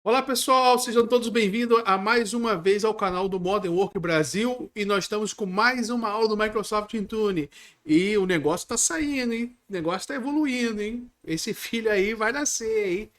Olá pessoal, sejam todos bem-vindos a mais uma vez ao canal do Modern Work Brasil e nós estamos com mais uma aula do Microsoft Intune e o negócio está saindo, hein? O negócio está evoluindo, hein? Esse filho aí vai nascer, hein?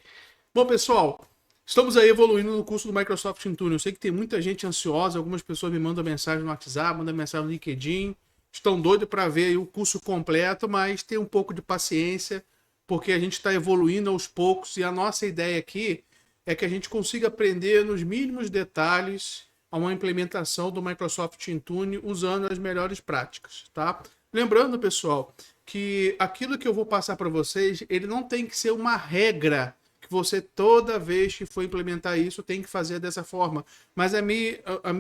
Bom pessoal, estamos aí evoluindo no curso do Microsoft Intune. Eu sei que tem muita gente ansiosa, algumas pessoas me mandam mensagem no WhatsApp, mandam mensagem no LinkedIn, estão doidos para ver aí o curso completo, mas tem um pouco de paciência porque a gente está evoluindo aos poucos e a nossa ideia aqui é que a gente consiga aprender nos mínimos detalhes a uma implementação do Microsoft Intune usando as melhores práticas, tá? Lembrando, pessoal, que aquilo que eu vou passar para vocês, ele não tem que ser uma regra que você toda vez que for implementar isso tem que fazer dessa forma. Mas a minha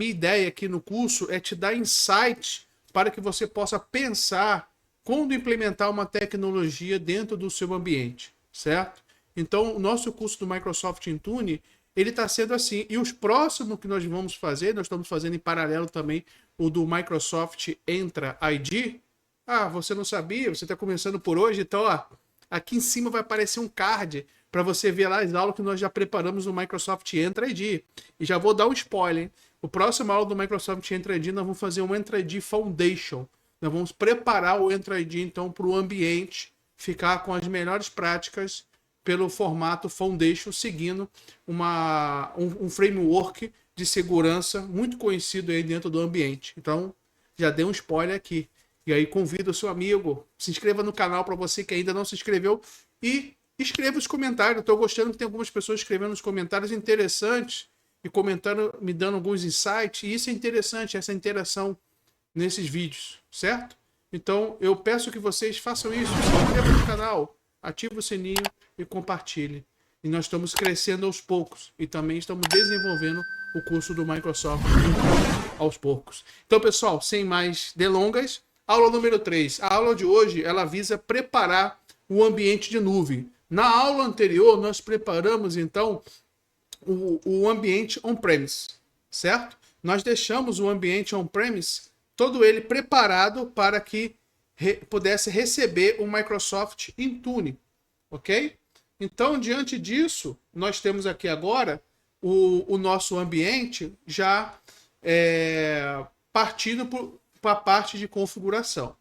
ideia aqui no curso é te dar insights para que você possa pensar quando implementar uma tecnologia dentro do seu ambiente, certo? Então, o nosso curso do Microsoft Intune, ele está sendo assim. E os próximos que nós vamos fazer, nós estamos fazendo em paralelo também o do Microsoft Entra ID. Ah, você não sabia? Você está começando por hoje? Então, ó, aqui em cima vai aparecer um card para você ver lá as aulas que nós já preparamos no Microsoft Entra ID. E já vou dar um spoiler, hein? O próximo aula do Microsoft Entra ID, nós vamos fazer um Entra ID Foundation. Nós vamos preparar o Entra ID, então, para o ambiente ficar com as melhores práticas pelo formato Foundation, seguindo um framework de segurança muito conhecido aí dentro do ambiente. Então, já dei um spoiler aqui. E aí convido o seu amigo, se inscreva no canal para você que ainda não se inscreveu e escreva os comentários. Estou gostando que tem algumas pessoas escrevendo os comentários interessantes e comentando, me dando alguns insights. E isso é interessante, essa interação nesses vídeos, certo? Então eu peço que vocês façam isso, se inscrevam no canal, ative o sininho e compartilhe. E nós estamos crescendo aos poucos e também estamos desenvolvendo o curso do Microsoft aos poucos. Então, pessoal, sem mais delongas, aula número 3. A aula de hoje, ela visa preparar o ambiente de nuvem. Na aula anterior, nós preparamos, então, o ambiente on-premise, certo? Nós deixamos o ambiente on-premise todo ele preparado para que pudesse receber o Microsoft Intune, ok? Então, diante disso, nós temos aqui agora o nosso ambiente já partindo para a parte de configuração,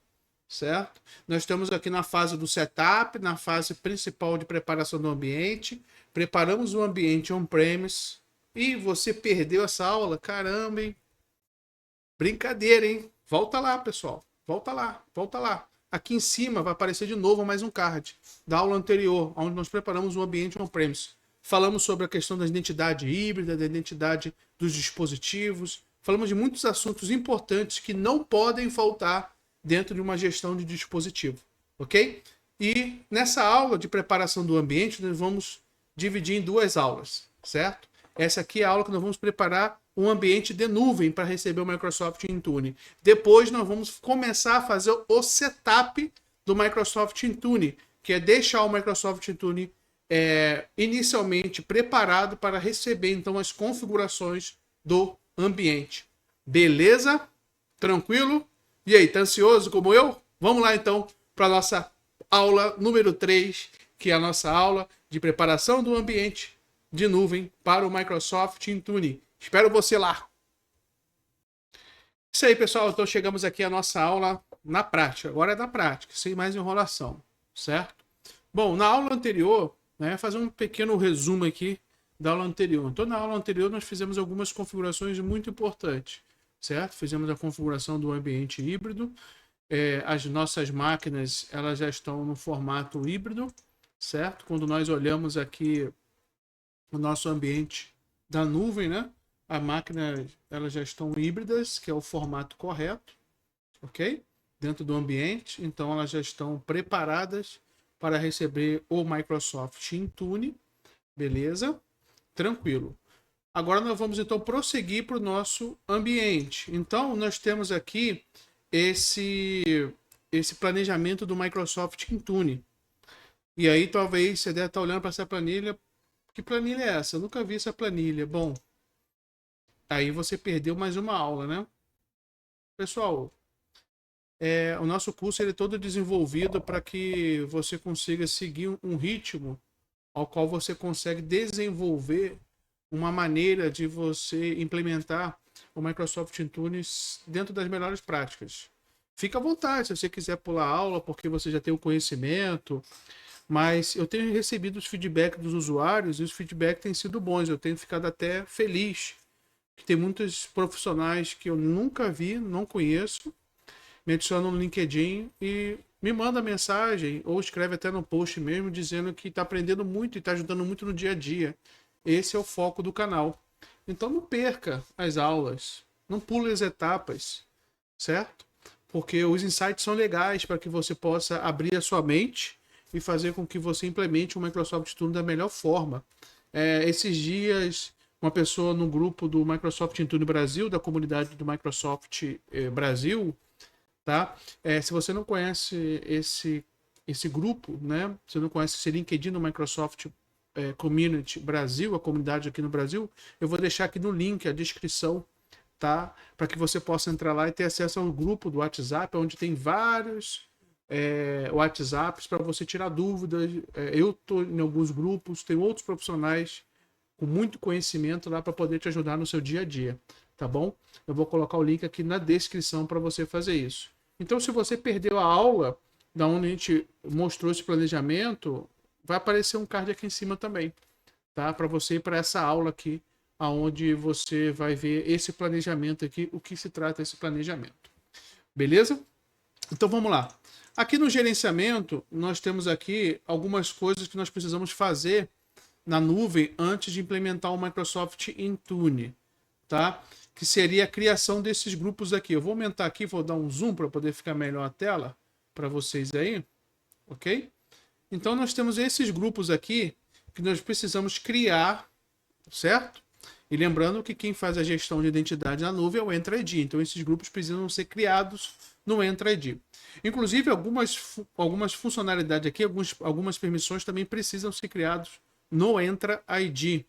certo? Nós estamos aqui na fase do setup, na fase principal de preparação do ambiente, preparamos o ambiente on-premise e você perdeu essa aula? Caramba, hein? Brincadeira, hein? Volta lá, pessoal. Volta lá, volta lá. Aqui em cima vai aparecer de novo mais um card da aula anterior, onde nós preparamos um ambiente on-premise. Falamos sobre a questão da identidade híbrida, da identidade dos dispositivos. Falamos de muitos assuntos importantes que não podem faltar dentro de uma gestão de dispositivo, ok? E nessa aula de preparação do ambiente, nós vamos dividir em duas aulas, certo? Essa aqui é a aula que nós vamos preparar um ambiente de nuvem para receber o Microsoft Intune. Depois nós vamos começar a fazer o setup do Microsoft Intune, que é deixar o Microsoft Intune inicialmente preparado para receber então as configurações do ambiente. Beleza? Tranquilo? E aí, tá ansioso como eu? Vamos lá então para a nossa aula número 3, que é a nossa aula de preparação do ambiente de nuvem para o Microsoft Intune. Espero você lá. Isso aí, pessoal. Então chegamos aqui à nossa aula na prática. Agora é da prática, sem mais enrolação, certo? Bom, na aula anterior, né, fazer um pequeno resumo aqui da aula anterior. Então, na aula anterior, nós fizemos algumas configurações muito importantes, certo? Fizemos a configuração do ambiente híbrido. As nossas máquinas, elas já estão no formato híbrido, certo? Quando nós olhamos aqui o nosso ambiente da nuvem, né? A máquina, elas já estão híbridas, que é o formato correto, ok? Dentro do ambiente, então elas já estão preparadas para receber o Microsoft Intune, beleza? Tranquilo. Agora nós vamos então prosseguir para o nosso ambiente. Então nós temos aqui esse planejamento do Microsoft Intune. E aí talvez você deve estar olhando para essa planilha. Que planilha é essa? Eu nunca vi essa planilha. Bom, aí você perdeu mais uma aula, né? Pessoal, o nosso curso ele é todo desenvolvido para que você consiga seguir um ritmo ao qual você consegue desenvolver uma maneira de você implementar o Microsoft Intune dentro das melhores práticas. Fica à vontade se você quiser pular aula, porque você já tem o conhecimento, mas eu tenho recebido os feedbacks dos usuários e os feedbacks têm sido bons. Eu tenho ficado até feliz que tem muitos profissionais que eu nunca vi, não conheço, me adicionam no LinkedIn e me manda mensagem ou escreve até no post mesmo dizendo que está aprendendo muito e está ajudando muito no dia a dia. Esse é o foco do canal. Então não perca as aulas, não pule as etapas, certo? Porque os insights são legais para que você possa abrir a sua mente e fazer com que você implemente o Microsoft Studio da melhor forma. Esses dias, uma pessoa no grupo do Microsoft Intune Brasil, da comunidade do Microsoft Brasil, tá? Se você não conhece esse grupo, né? Você não conhece esse LinkedIn do Microsoft Community Brasil, a comunidade aqui no Brasil, eu vou deixar aqui no link a descrição, tá? Para que você possa entrar lá e ter acesso ao grupo do WhatsApp, onde tem vários WhatsApps para você tirar dúvidas. Eu estou em alguns grupos, tem outros profissionais com muito conhecimento lá para poder te ajudar no seu dia a dia, tá bom? Eu vou colocar o link aqui na descrição para você fazer isso. Então, se você perdeu a aula da onde a gente mostrou esse planejamento, vai aparecer um card aqui em cima também, tá? Para você ir para essa aula aqui, aonde você vai ver esse planejamento aqui, o que se trata esse planejamento. Beleza? Então vamos lá. Aqui no gerenciamento, nós temos aqui algumas coisas que nós precisamos fazer na nuvem antes de implementar o Microsoft Intune, tá? Que seria a criação desses grupos aqui. Eu vou aumentar aqui, vou dar um zoom para poder ficar melhor a tela para vocês aí, ok? Então nós temos esses grupos aqui que nós precisamos criar, certo? E lembrando que quem faz a gestão de identidade na nuvem é o Entra ID. Então esses grupos precisam ser criados no Entra ID. Inclusive algumas funcionalidades aqui, algumas permissões também precisam ser criados no Entra ID,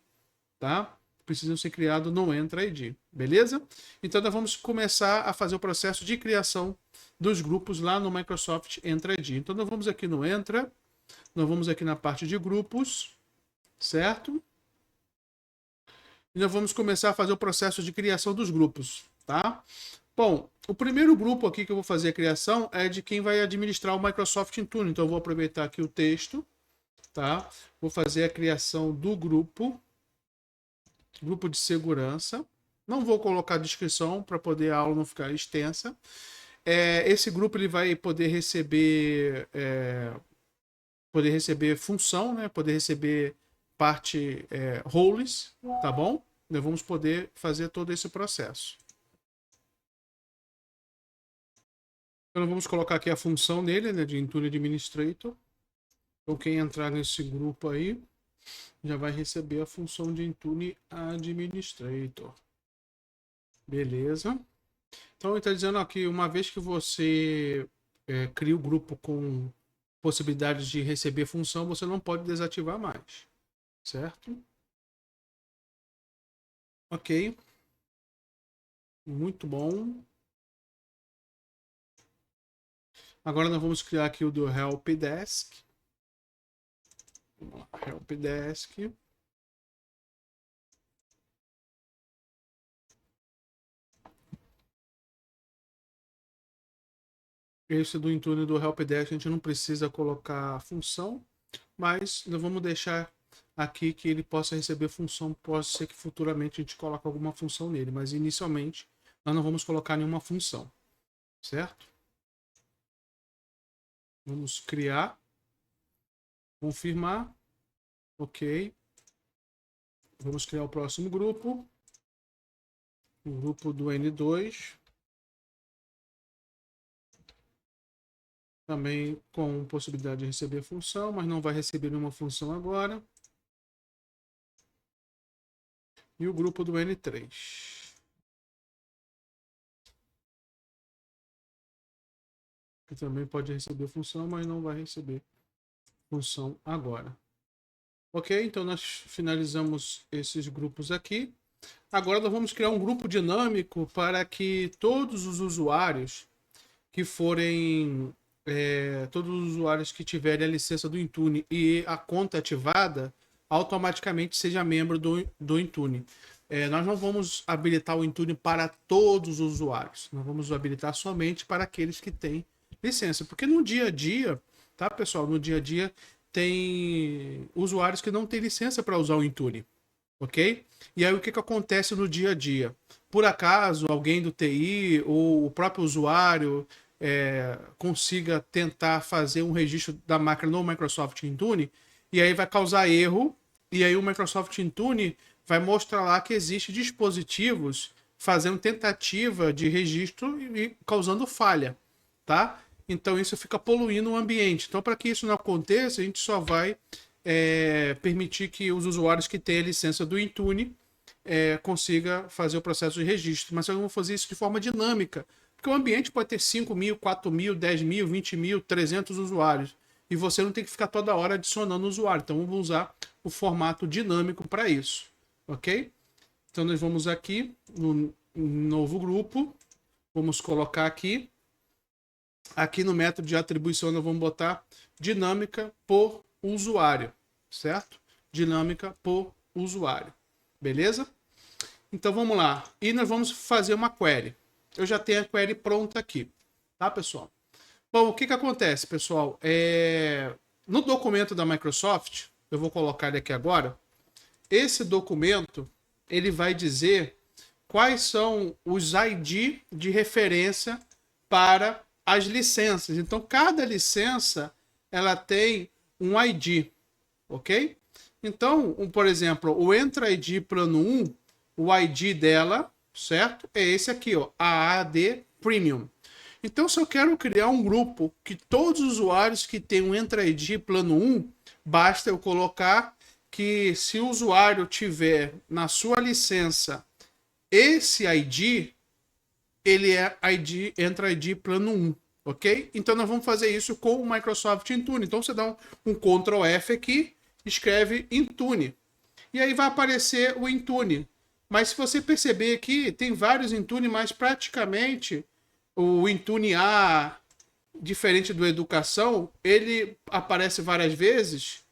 tá? Precisam ser criados no Entra ID, beleza? Então nós vamos começar a fazer o processo de criação dos grupos lá no Microsoft Entra ID. Então nós vamos aqui no Entra, nós vamos aqui na parte de grupos, certo? E nós vamos começar a fazer o processo de criação dos grupos, tá? Bom, o primeiro grupo aqui que eu vou fazer a criação é de quem vai administrar o Microsoft Intune. Então eu vou aproveitar aqui o texto, tá? Vou fazer a criação do grupo de segurança. Não vou colocar descrição para poder a aula não ficar extensa. Esse grupo ele vai poder receber função, né? Poder receber parte roles, tá bom? Nós vamos poder fazer todo esse processo. Então vamos colocar aqui a função nele, né, de Intune Administrator. Então quem entrar nesse grupo aí já vai receber a função de Intune Administrator. Beleza. Então ele está dizendo aqui, uma vez que você cria o grupo com possibilidade de receber função, você não pode desativar mais. Certo? Ok. Muito bom. Agora nós vamos criar aqui o do Help Desk. Help Desk. Esse do Intune do Help Desk a gente não precisa colocar função, mas nós vamos deixar aqui que ele possa receber função. Pode ser que futuramente a gente coloque alguma função nele, mas inicialmente nós não vamos colocar nenhuma função, certo? Vamos criar, confirmar, ok. Vamos criar o próximo grupo, o grupo do N2, também com possibilidade de receber função, mas não vai receber nenhuma função agora. E o grupo do N3. Que também pode receber função, mas não vai receber função agora. Ok, então nós finalizamos esses grupos aqui. Agora nós vamos criar um grupo dinâmico para que todos os usuários que forem... todos os usuários que tiverem a licença do Intune e a conta ativada, automaticamente seja membro do Intune. Nós não vamos habilitar o Intune para todos os usuários. Nós vamos habilitar somente para aqueles que têm licença. Porque no dia a dia, tá, pessoal? No dia a dia tem usuários que não têm licença para usar o Intune. Ok? E aí o que acontece no dia a dia? Por acaso alguém do TI ou o próprio usuário consiga tentar fazer um registro da máquina no Microsoft Intune, e aí vai causar erro, e aí o Microsoft Intune vai mostrar lá que existe dispositivos fazendo tentativa de registro e causando falha, tá? Então isso fica poluindo o ambiente. Então, para que isso não aconteça, a gente só vai permitir que os usuários que têm a licença do Intune consiga fazer o processo de registro. Mas nós vamos fazer isso de forma dinâmica, porque o ambiente pode ter 5 mil, 4 mil, 10 mil, 20 mil, 300 usuários. E você não tem que ficar toda hora adicionando usuário. Então vamos usar o formato dinâmico para isso. Ok? Então nós vamos aqui no novo grupo. Vamos colocar aqui. Aqui no método de atribuição nós vamos botar dinâmica por usuário. Certo? Dinâmica por usuário. Beleza? Então vamos lá. E nós vamos fazer uma query. Eu já tenho a query pronta aqui. Tá, pessoal? Bom, o que acontece, pessoal? No documento da Microsoft, eu vou colocar ele aqui agora. Esse documento, ele vai dizer quais são os ID de referência para as licenças. Então, cada licença, ela tem um ID, ok? Então, por exemplo, o Entra ID Plano 1, o ID dela, certo? É esse aqui, ó, AAD Premium. Então, se eu quero criar um grupo que todos os usuários que têm um Entra ID Plano 1, basta eu colocar que se o usuário tiver na sua licença esse ID, ele é Entra ID Plano 1, ok? Então, nós vamos fazer isso com o Microsoft Intune. Então, você dá um Ctrl F aqui, escreve Intune. E aí vai aparecer o Intune. Mas se você perceber aqui, tem vários Intune, mas praticamente o Intune A, diferente do Educação, ele aparece várias vezes,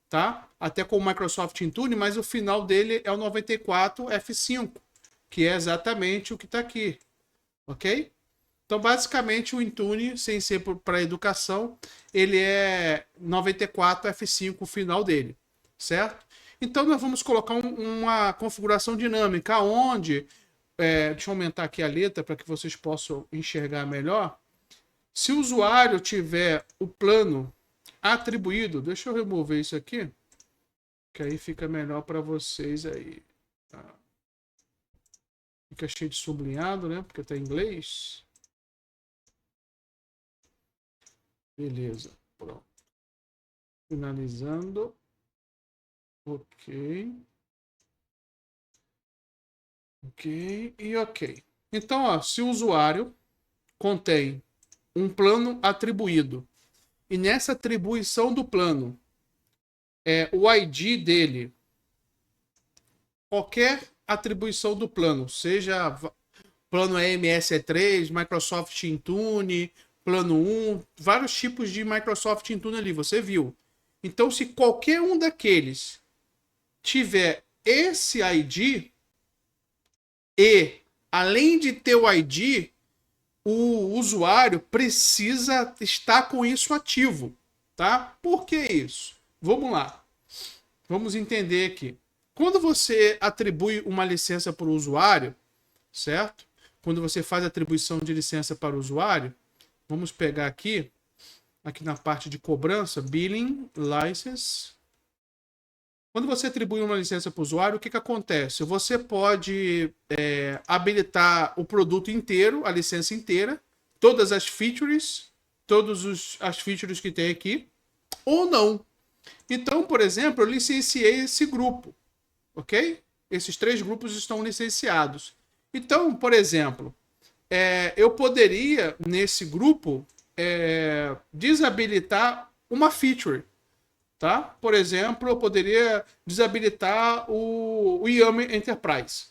tá? Até com o Microsoft Intune, mas o final dele é o 94 F5, que é exatamente o que está aqui, ok? Então, basicamente, o Intune, sem ser para educação, ele é 94 F5 o final dele, certo? Então, nós vamos colocar uma configuração dinâmica, onde deixa eu aumentar aqui a letra para que vocês possam enxergar melhor. Se o usuário tiver o plano atribuído, deixa eu remover isso aqui, que aí fica melhor para vocês aí. Tá? Fica cheio de sublinhado, né? Porque está em inglês. Beleza, pronto. Finalizando. Ok. Ok e ok. Então, ó, se o usuário contém um plano atribuído e nessa atribuição do plano o ID dele, qualquer atribuição do plano, seja plano MSE3, Microsoft Intune, plano 1, vários tipos de Microsoft Intune ali, você viu. Então, se qualquer um daqueles tiver esse ID, e, além de ter o ID, o usuário precisa estar com isso ativo, tá? Por que isso? Vamos lá. Vamos entender aqui. Quando você atribui uma licença para o usuário, certo? Quando você faz a atribuição de licença para o usuário, vamos pegar aqui na parte de cobrança, Billing License. Quando você atribui uma licença para o usuário, o que acontece? Você pode habilitar o produto inteiro, a licença inteira, todas as features, as features que tem aqui, ou não. Então, por exemplo, eu licenciei esse grupo, ok? Esses 3 grupos estão licenciados. Então, por exemplo, eu poderia, nesse grupo, desabilitar uma feature. Tá? Por exemplo, eu poderia desabilitar o Yammer Enterprise.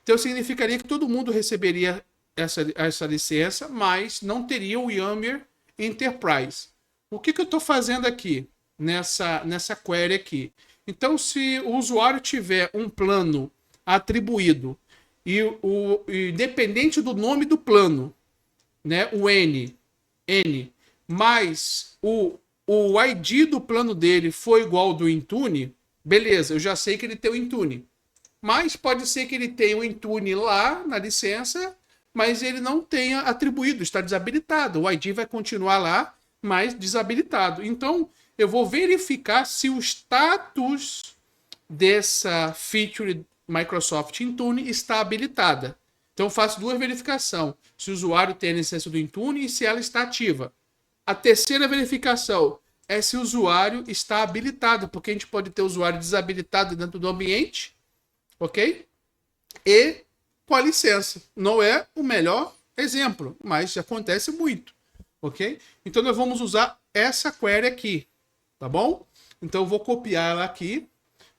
Então, significaria que todo mundo receberia essa licença, mas não teria o Yammer Enterprise. O que eu estou fazendo aqui? nessa query aqui. Então, se o usuário tiver um plano atribuído independente do nome do plano, né, o N, mais o ID do plano dele foi igual ao do Intune, beleza, eu já sei que ele tem o Intune. Mas pode ser que ele tenha o Intune lá na licença, mas ele não tenha atribuído, está desabilitado. O ID vai continuar lá, mas desabilitado. Então, eu vou verificar se o status dessa feature Microsoft Intune está habilitada. Então, eu faço duas verificações. Se o usuário tem a licença do Intune e se ela está ativa. A terceira verificação é se o usuário está habilitado, porque a gente pode ter o usuário desabilitado dentro do ambiente, ok? E com a licença. Não é o melhor exemplo, mas acontece muito, ok? Então, nós vamos usar essa query aqui, tá bom? Então, eu vou copiar ela aqui.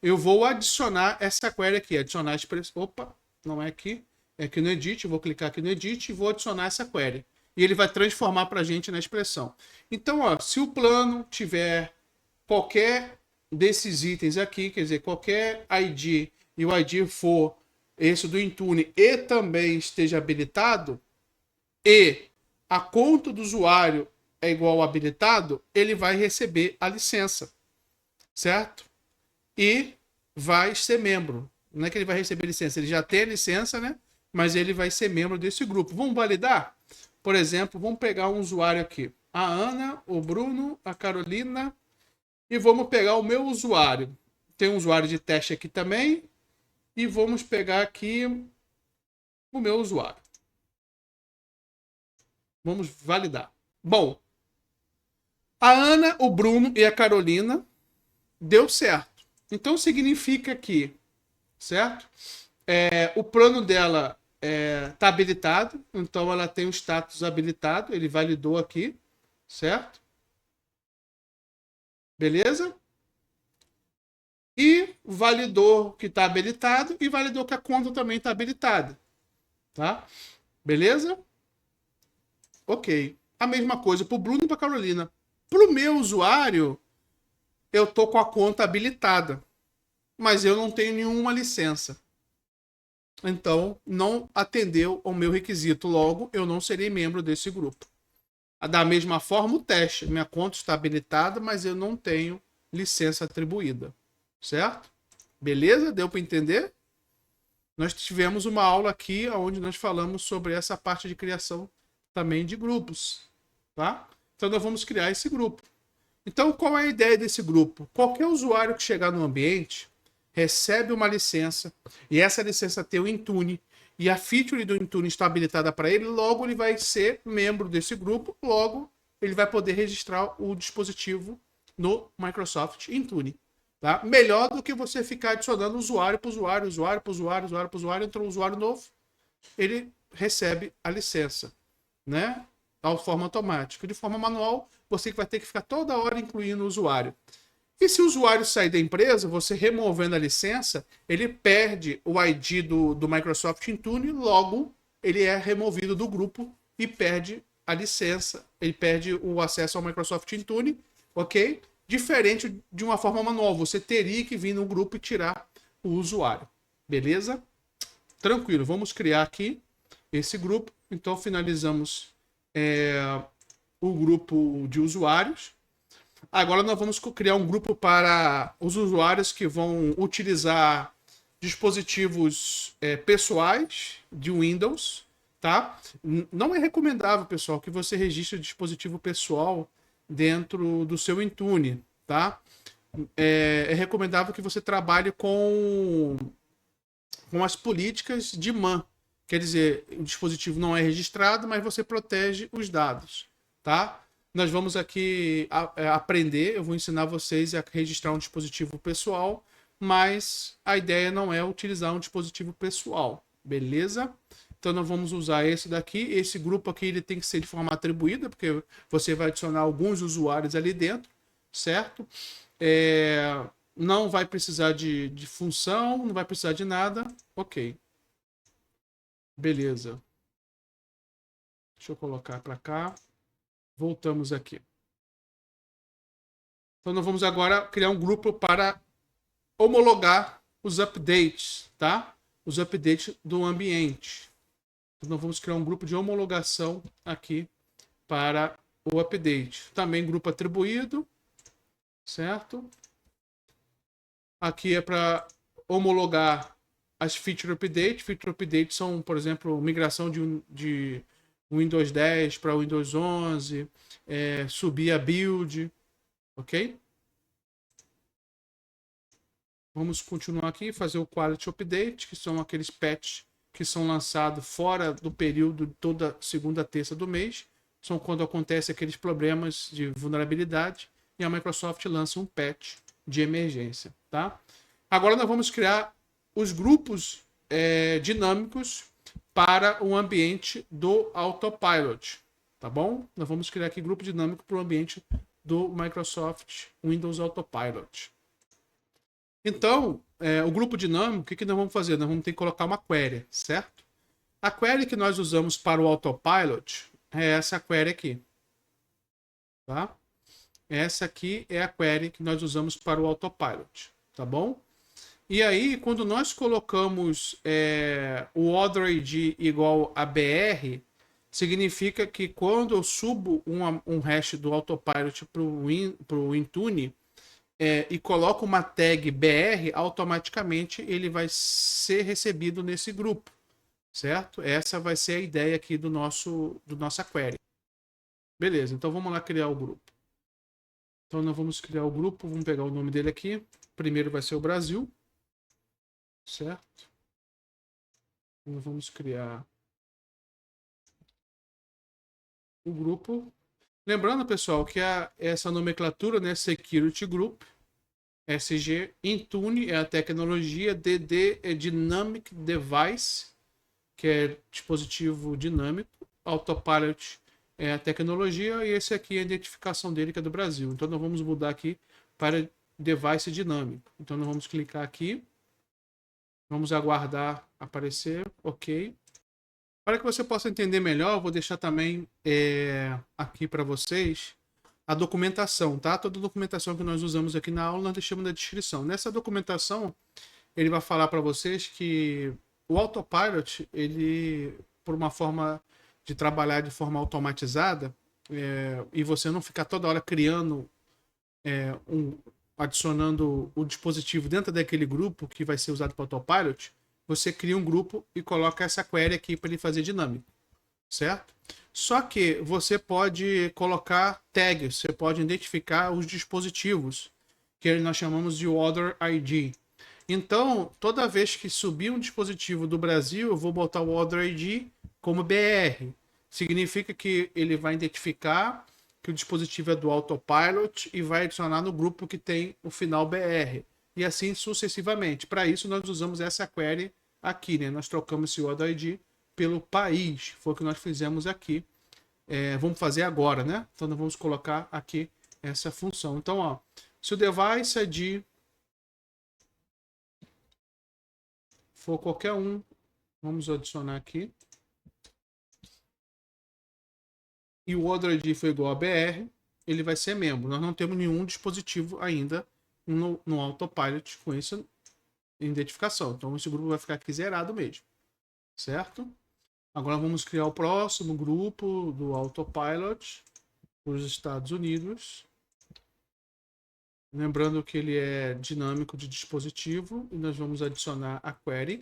Eu vou adicionar essa query aqui. Adicionar a expressão. Opa, não é aqui. É aqui no Edit. Eu vou clicar aqui no Edit e vou adicionar essa query. E ele vai transformar para a gente na expressão. Então, ó, se o plano tiver qualquer desses itens aqui, quer dizer, qualquer ID, e o ID for esse do Intune e também esteja habilitado, e a conta do usuário é igual ao habilitado, ele vai receber a licença, certo? E vai ser membro. Não é que ele vai receber licença, ele já tem a licença, né? Mas ele vai ser membro desse grupo. Vamos validar? Por exemplo, vamos pegar um usuário aqui. A Ana, o Bruno, a Carolina. E vamos pegar o meu usuário. Tem um usuário de teste aqui também. E vamos pegar aqui o meu usuário. Vamos validar. Bom, a Ana, o Bruno e a Carolina deu certo. Então significa que, certo? O plano dela está habilitado, então ela tem o status habilitado, ele validou aqui, certo? Beleza? E validou que está habilitado e validou que a conta também está habilitada, tá? Beleza? Ok. A mesma coisa para o Bruno e para a Carolina. Para o meu usuário, eu tô com a conta habilitada, mas eu não tenho nenhuma licença. Então, não atendeu ao meu requisito. Logo, eu não serei membro desse grupo. Da mesma forma, o teste. Minha conta está habilitada, mas eu não tenho licença atribuída. Certo? Beleza? Deu para entender? Nós tivemos uma aula aqui onde nós falamos sobre essa parte de criação também de grupos. Tá? Então, nós vamos criar esse grupo. Então, qual é a ideia desse grupo? Qualquer usuário que chegar no ambiente recebe uma licença e essa licença tem o Intune e a feature do Intune está habilitada para ele, logo ele vai ser membro desse grupo, logo ele vai poder registrar o dispositivo no Microsoft Intune. Tá? Melhor do que você ficar adicionando usuário para usuário, usuário para usuário, usuário para usuário, entrou um usuário novo, ele recebe a licença, né? De forma automática. De forma manual, você vai ter que ficar toda hora incluindo o usuário. E se o usuário sair da empresa, você removendo a licença, ele perde o ID do Microsoft Intune, logo ele é removido do grupo e perde a licença, ele perde o acesso ao Microsoft Intune, ok? Diferente de uma forma manual, você teria que vir no grupo e tirar o usuário, beleza? Tranquilo, vamos criar aqui esse grupo, então finalizamos o grupo de usuários. Agora nós vamos criar um grupo para os usuários que vão utilizar dispositivos pessoais de Windows, tá? Não é recomendável, pessoal, que você registre dispositivo pessoal dentro do seu Intune, tá? É recomendável que você trabalhe com as políticas de MAN. Quer dizer, o dispositivo não é registrado, mas você protege os dados, tá? Nós vamos aqui aprender, eu vou ensinar vocês a registrar um dispositivo pessoal, mas a ideia não é utilizar um dispositivo pessoal, beleza? Então nós vamos usar esse daqui, esse grupo aqui ele tem que ser de forma atribuída, porque você vai adicionar alguns usuários ali dentro, certo? Não vai precisar de função, não vai precisar de nada, ok. Beleza. Deixa eu colocar para cá. Voltamos aqui. Então nós vamos agora criar um grupo para homologar os updates, tá? Os updates do ambiente. Então nós vamos criar um grupo de homologação aqui para o update. Também grupo atribuído, certo? Aqui é para homologar as feature updates. Feature updates são, por exemplo, migração de Windows 10 para Windows 11, subir a build, ok? Vamos continuar aqui, fazer o Quality Update, que são aqueles patches que são lançados fora do período de toda segunda terça do mês. São quando acontecem aqueles problemas de vulnerabilidade e a Microsoft lança um patch de emergência, tá? Agora nós vamos criar os grupos dinâmicos para o ambiente do Autopilot, tá bom? Nós vamos criar aqui grupo dinâmico para o ambiente do Microsoft Windows Autopilot. Então, o grupo dinâmico, o que nós vamos fazer? Nós vamos ter que colocar uma query, certo? A query que nós usamos para o Autopilot é essa query aqui, tá? Essa aqui é a query que nós usamos para o Autopilot, tá bom? E aí, quando nós colocamos o order ID igual a BR, significa que quando eu subo um hash do Autopilot para o Intune e coloco uma tag BR, automaticamente ele vai ser recebido nesse grupo, certo? Essa vai ser a ideia aqui do nossa query. Beleza, então vamos lá criar o grupo. Então nós vamos criar o grupo, vamos pegar o nome dele aqui. Primeiro vai ser o Brasil, certo? Nós vamos criar o grupo. Lembrando, pessoal, que essa nomenclatura, né, Security Group, SG, Intune é a tecnologia, DD é Dynamic Device, que é dispositivo dinâmico, Autopilot é a tecnologia e esse aqui é a identificação dele, que é do Brasil. Então nós vamos mudar aqui para Device Dinâmico. Então nós vamos clicar aqui, vamos aguardar aparecer, ok. Para que você possa entender melhor, eu vou deixar também aqui para vocês a documentação, tá? Toda a documentação que nós usamos aqui na aula nós deixamos na descrição. Nessa documentação, ele vai falar para vocês que o Autopilot, ele, por uma forma de trabalhar de forma automatizada, e você não ficar toda hora criando, adicionando o dispositivo dentro daquele grupo que vai ser usado para o Autopilot, você cria um grupo e coloca essa query aqui para ele fazer dinâmico, certo? Só que você pode colocar tags, você pode identificar os dispositivos, que nós chamamos de Order ID. Então, toda vez que subir um dispositivo do Brasil, eu vou botar o Order ID como BR. Significa que ele vai identificar que o dispositivo é do Autopilot e vai adicionar no grupo que tem o final BR. E assim sucessivamente. Para isso, nós usamos essa query aqui, né? Nós trocamos esse Order ID pelo país. Foi o que nós fizemos aqui. Vamos fazer agora, né? Então, nós vamos colocar aqui essa função. Então, ó, se o device ID for qualquer um, vamos adicionar aqui. E o Order ID foi igual a BR, ele vai ser membro. Nós não temos nenhum dispositivo ainda no Autopilot com essa identificação. Então, esse grupo vai ficar aqui zerado mesmo. Certo? Agora vamos criar o próximo grupo do Autopilot para os Estados Unidos. Lembrando que ele é dinâmico de dispositivo. E nós vamos adicionar a query.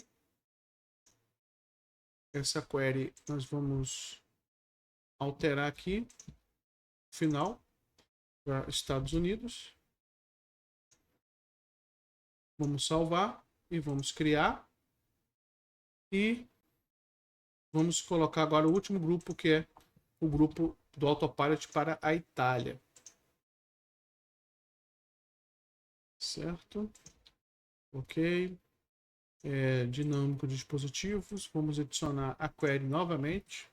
Essa query nós vamos alterar aqui. Final para Estados Unidos. Vamos salvar e vamos criar. E vamos colocar agora o último grupo, que é o grupo do Autopilot para a Itália. Certo? Ok. Dinâmico de dispositivos. Vamos adicionar a query novamente.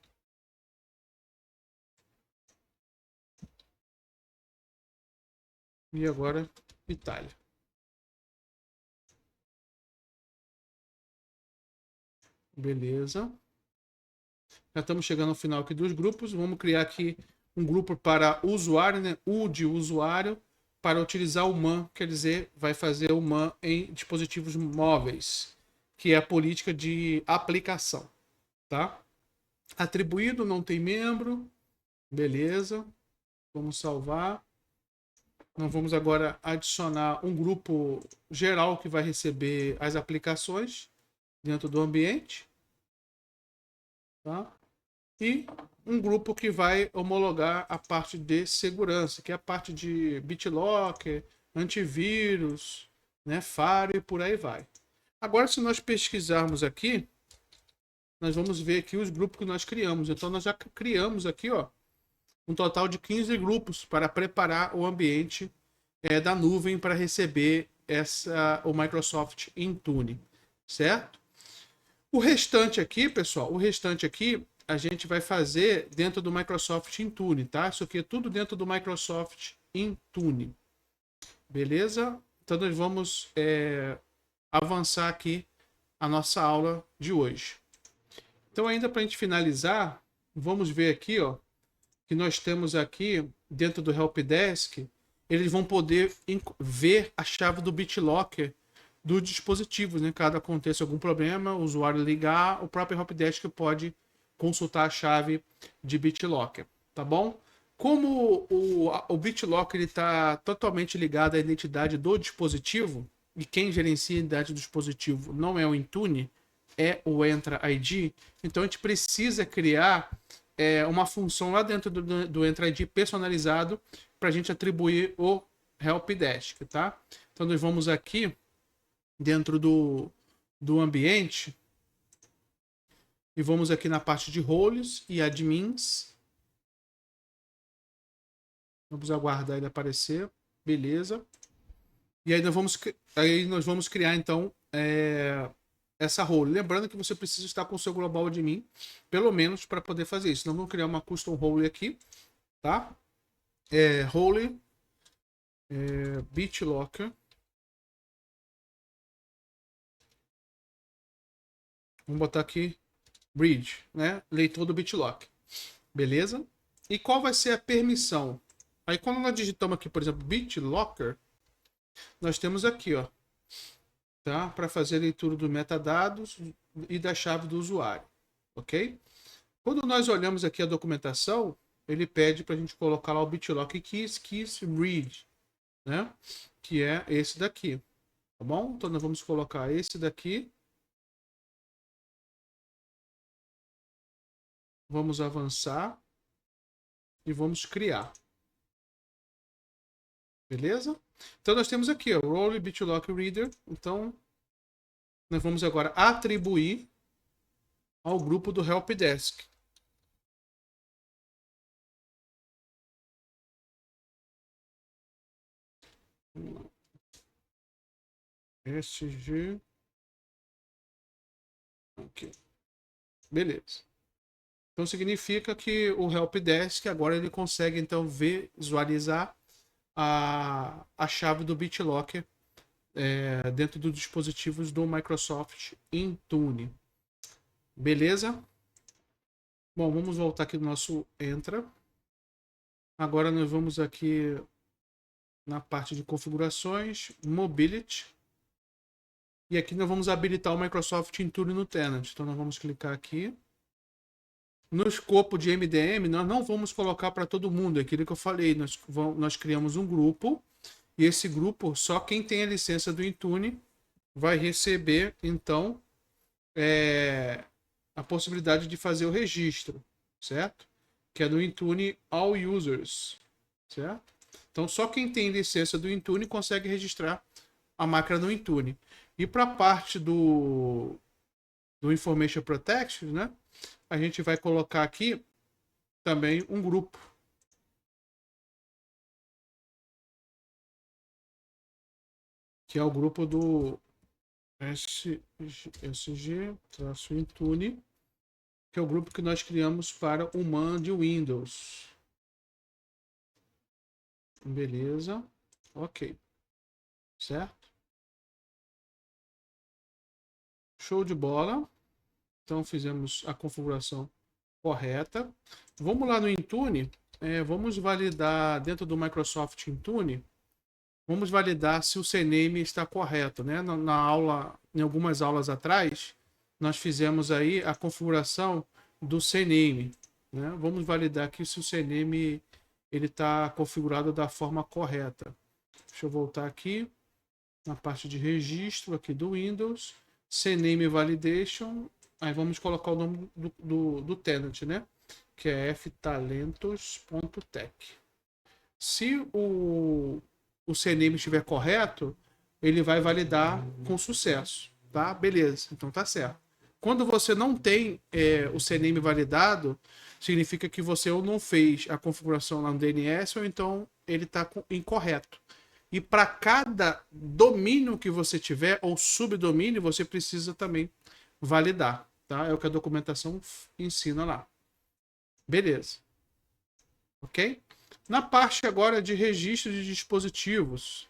E agora, Itália. Beleza. Já estamos chegando ao final aqui dos grupos. Vamos criar aqui um grupo para usuário, né? U de usuário. para utilizar o MAN, quer dizer, vai fazer o MAN em dispositivos móveis, que é a política de aplicação, tá? Atribuído, não tem membro, beleza. Vamos salvar. Nós vamos agora adicionar um grupo geral que vai receber as aplicações dentro do ambiente, tá? E um grupo que vai homologar a parte de segurança, que é a parte de BitLocker, antivírus, né, Faro e por aí vai. Agora, se nós pesquisarmos aqui, nós vamos ver aqui os grupos que nós criamos. Então, nós já criamos aqui, ó, um total de 15 grupos para preparar o ambiente da nuvem para receber o Microsoft Intune, certo? O restante aqui, pessoal, a gente vai fazer dentro do Microsoft Intune, tá? Isso aqui é tudo dentro do Microsoft Intune. Beleza? Então nós vamos avançar aqui a nossa aula de hoje. Então ainda para a gente finalizar, vamos ver aqui, ó, que nós temos aqui dentro do Helpdesk, eles vão poder ver a chave do BitLocker do dispositivo, né? Caso aconteça algum problema, o usuário ligar, o próprio Helpdesk pode consultar a chave de BitLocker, tá bom? Como o BitLocker está totalmente ligado à identidade do dispositivo, e quem gerencia a identidade do dispositivo não é o Intune, é o Entra ID, então a gente precisa criar uma função lá dentro do Entra ID personalizado para a gente atribuir o Helpdesk, tá? Então nós vamos aqui dentro do ambiente e vamos aqui na parte de roles e admins. Vamos aguardar ele aparecer, beleza? E aí nós vamos criar então essa role. Lembrando que você precisa estar com o seu global admin, pelo menos para poder fazer isso. Então vamos criar uma custom role aqui, tá? Role BitLocker. Vamos botar aqui bridge, né? Leitor do BitLocker. Beleza? E qual vai ser a permissão? Aí quando nós digitamos aqui, por exemplo, BitLocker, nós temos aqui, ó, tá? Para fazer a leitura dos metadados e da chave do usuário, ok? Quando nós olhamos aqui a documentação, ele pede para a gente colocar lá o BitLocker keys read, né? Que é esse daqui, tá bom? Então nós vamos colocar esse daqui. Vamos avançar e vamos criar. Beleza? Então nós temos aqui o role BitLocker reader. Então nós vamos agora atribuir ao grupo do Helpdesk. SG. Aqui. Beleza. Então significa que o Helpdesk agora ele consegue então visualizar a chave do BitLocker dentro dos dispositivos do Microsoft Intune. Beleza? Bom, vamos voltar aqui no nosso Entra. Agora nós vamos aqui na parte de configurações, Mobility. E aqui nós vamos habilitar o Microsoft Intune no Tenant. Então nós vamos clicar aqui. No escopo de MDM, nós não vamos colocar para todo mundo. É aquilo que eu falei. Nós criamos um grupo. E esse grupo, só quem tem a licença do Intune vai receber, então, a possibilidade de fazer o registro, certo? Que é no Intune All Users, certo? Então, só quem tem licença do Intune consegue registrar a máquina no Intune. E para a parte do Information Protection, né? A gente vai colocar aqui também um grupo. Que é o grupo do SG-Intune, que é o grupo que nós criamos para o MAN de Windows. Beleza. Ok. Certo? Show de bola. Então fizemos a configuração correta. Vamos lá no Intune. Vamos validar dentro do Microsoft Intune Vamos validar se o CNAME está correto, né? Na aula, em algumas aulas atrás, nós fizemos aí a configuração do CNAME, né? Vamos validar aqui se o CNAME ele está configurado da forma correta. Deixa eu voltar aqui na parte de registro aqui do Windows, CNAME Validation, aí vamos colocar o nome do tenant, né? Que é ftalentos.tech. Se o CNAME estiver correto, ele vai validar com sucesso, tá? Beleza, então tá certo. Quando você não tem o CNAME validado, significa que você ou não fez a configuração lá no DNS ou então ele está incorreto. E para cada domínio que você tiver ou subdomínio, você precisa também validar, tá? É o que a documentação ensina lá. Beleza. Ok? Na parte agora de registro de dispositivos.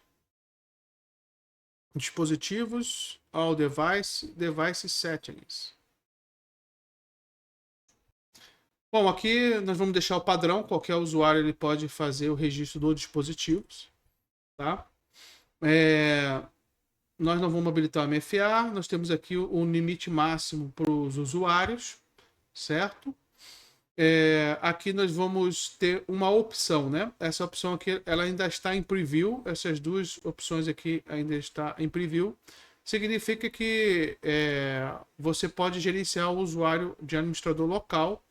Dispositivos, all device settings. Bom, aqui nós vamos deixar o padrão. Qualquer usuário ele pode fazer o registro dos dispositivos. Tá? Nós não vamos habilitar o MFA. Nós temos aqui o limite máximo para os usuários. Certo? Aqui nós vamos ter uma opção, né? Essa opção aqui, ela ainda está em preview. Essas duas opções aqui ainda está em preview. Significa que você pode gerenciar o usuário de administrador local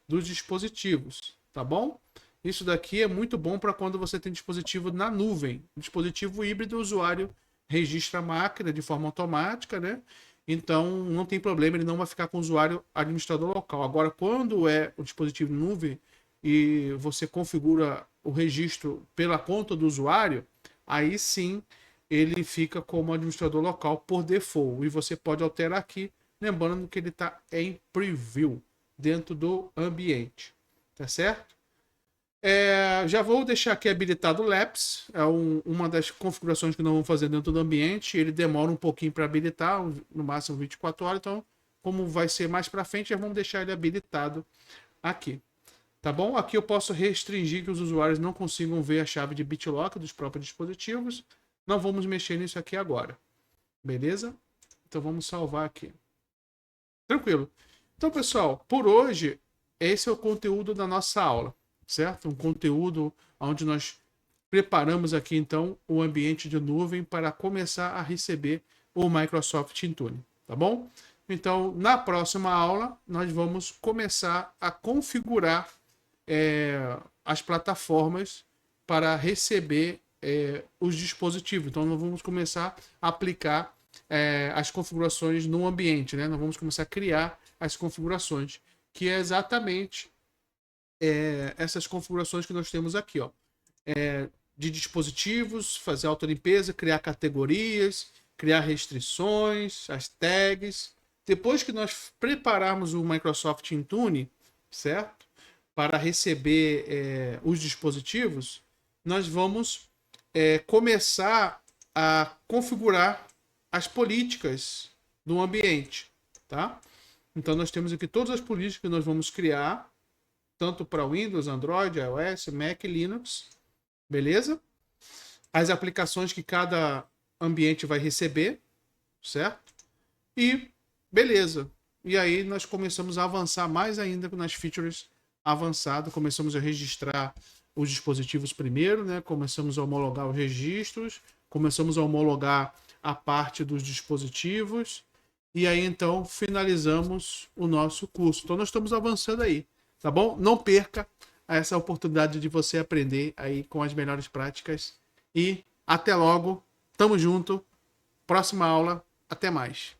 dos dispositivos, tá bom? Isso daqui é muito bom para quando você tem dispositivo na nuvem. Dispositivo híbrido, o usuário registra a máquina de forma automática, né? Então, não tem problema, ele não vai ficar com o usuário administrador local. Agora, quando é o dispositivo nuvem e você configura o registro pela conta do usuário, aí sim ele fica como administrador local por default. E você pode alterar aqui, lembrando que ele está em preview dentro do ambiente. Tá certo? Já vou deixar aqui habilitado o Labs, uma das configurações que nós vamos fazer dentro do ambiente. Ele demora um pouquinho para habilitar, no máximo 24 horas, então, como vai ser mais para frente, já vamos deixar ele habilitado aqui. Tá bom? Aqui eu posso restringir que os usuários não consigam ver a chave de BitLocker dos próprios dispositivos. Não vamos mexer nisso aqui agora. Beleza? Então vamos salvar aqui. Tranquilo. Então, pessoal, por hoje, esse é o conteúdo da nossa aula. Certo? Um conteúdo onde nós preparamos aqui então o ambiente de nuvem para começar a receber o Microsoft Intune, tá bom? Então, na próxima aula, nós vamos começar a configurar as plataformas para receber os dispositivos. Então, nós vamos começar a aplicar as configurações no ambiente, né? Nós vamos começar a criar as configurações, que é exatamente essas configurações que nós temos aqui, ó, de dispositivos, fazer autolimpeza, criar categorias, criar restrições, as tags. Depois que nós prepararmos o Microsoft Intune, certo? Para receber os dispositivos, nós vamos começar a configurar as políticas do ambiente, tá? Então nós temos aqui todas as políticas que nós vamos criar, tanto para Windows, Android, iOS, Mac e Linux, beleza? As aplicações que cada ambiente vai receber, certo? E beleza. E aí nós começamos a avançar mais ainda nas features avançadas, começamos a registrar os dispositivos primeiro, né? Começamos a homologar os registros, começamos a homologar a parte dos dispositivos, e aí então finalizamos o nosso curso. Então nós estamos avançando aí. Tá bom? Não perca essa oportunidade de você aprender aí com as melhores práticas. E até logo. Tamo junto. Próxima aula. Até mais.